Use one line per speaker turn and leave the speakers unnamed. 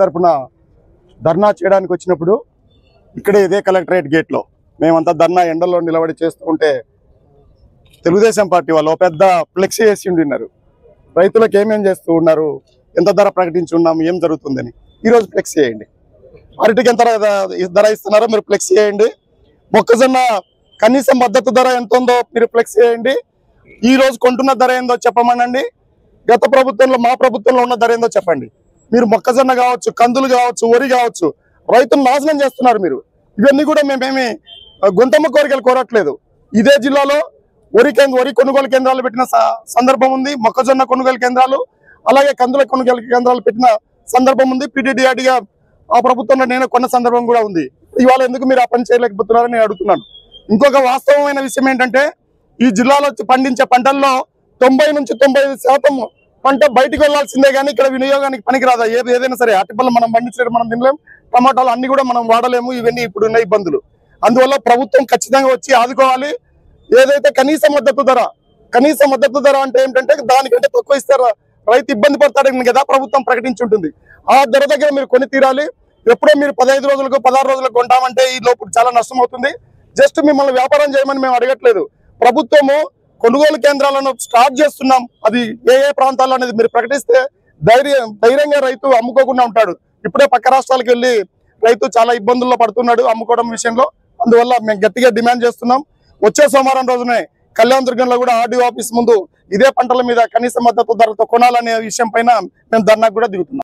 తరపున ధర్నా చేయడానికి వచ్చినప్పుడు ఇక్కడే ఇదే కలెక్టరేట్ గేట్లో మేమంతా ధర్నా ఎండల్లో నిలబడి చేస్తూ ఉంటే తెలుగుదేశం పార్టీ వాళ్ళు పెద్ద ఫ్లెక్సీ వేసి ఉండినారు. రైతులకు ఏమేం చేస్తూ ఉన్నారు, ఎంత ధర ప్రకటించి ఉన్నాము, ఏం జరుగుతుందని. ఈరోజు ఫ్లెక్సీ చేయండి. అరటికి ఎంత ధర ఇస్తున్నారో మీరు ఫ్లెక్సీ చేయండి. మొక్కజొన్న కనీసం మద్దతు ధర ఎంత ఉందో మీరు ఫ్లెక్సీ చేయండి. ఈ రోజు కొంటున్న ధర ఏందో చెప్పమనండి. గత ప్రభుత్వంలో మా ప్రభుత్వంలో ఉన్న ధర ఏందో చెప్పండి. మీరు మొక్కజొన్న కావచ్చు, కందులు కావచ్చు, వరి కావచ్చు, రైతులు నాశనం చేస్తున్నారు. మీరు ఇవన్నీ కూడా మేమేమి గుంతమ్మ కోరికలు కోరట్లేదు. ఇదే జిల్లాలో వరి కొనుగోలు కేంద్రాలు పెట్టిన సందర్భం ఉంది. మొక్కజొన్న కొనుగోలు కేంద్రాలు, అలాగే కందుల కొనుగోలు కేంద్రాలు పెట్టిన సందర్భం ఉంది. PDDRDగా ఆ ప్రభుత్వంలో నేను కొన్న సందర్భం కూడా ఉంది. ఇవాళ ఎందుకు మీరు ఆ పని చేయలేకపోతున్నారని నేను అడుగుతున్నాను. ఇంకొక వాస్తవమైన విషయం ఏంటంటే, ఈ జిల్లాలో పండించే పంటల్లో 90 నుంచి 95% పంట బయటకు వెళ్లాల్సిందే కానీ ఇక్కడ వినియోగానికి పనికిరాదా. ఏదైనా సరే అరటిపళ్ళు మనం పండించడం మనం తినలేం, టమాటాలు అన్ని కూడా మనం వాడలేము. ఇవన్నీ ఇప్పుడున్న ఇబ్బందులు. అందువల్ల ప్రభుత్వం ఖచ్చితంగా వచ్చి ఆదుకోవాలి. ఏదైతే కనీస మద్దతు ధర అంటే ఏంటంటే దానికంటే తక్కువ ఇస్తారు, రైతు ఇబ్బంది పడతాడని కదా ప్రభుత్వం ప్రకటించుంటుంది. ఆ ధర దగ్గర మీరు కొని తీరాలి. ఎప్పుడో మీరు 15 రోజులకు 16 రోజులకు కొంటామంటే ఈ లోపు చాలా నష్టం అవుతుంది. జస్ట్ మిమ్మల్ని వ్యాపారం చేయమని మేము అడగట్లేదు. ప్రభుత్వము కొనుగోలు కేంద్రాలను స్టార్ట్ చేస్తున్నాం, అది ఏ ప్రాంతాల్లో అనేది మీరు ప్రకటిస్తే ధైర్యంగా రైతు అమ్ముకోకుండా ఉంటాడు. ఇప్పుడే పక్క రాష్ట్రాలకు వెళ్ళి రైతు చాలా ఇబ్బందుల్లో పడుతున్నాడు అమ్ముకోవడం విషయంలో. అందువల్ల మేము గట్టిగా డిమాండ్ చేస్తున్నాం. వచ్చే సోమవారం రోజునే కళ్యాణదుర్గంలో కూడా RDO ఆఫీస్ ముందు ఇదే పంటల మీద కనీస మద్దతు ధరతో కొనాలనే విషయం పైన మేము ధర్నాకు కూడా దిగుతున్నాం.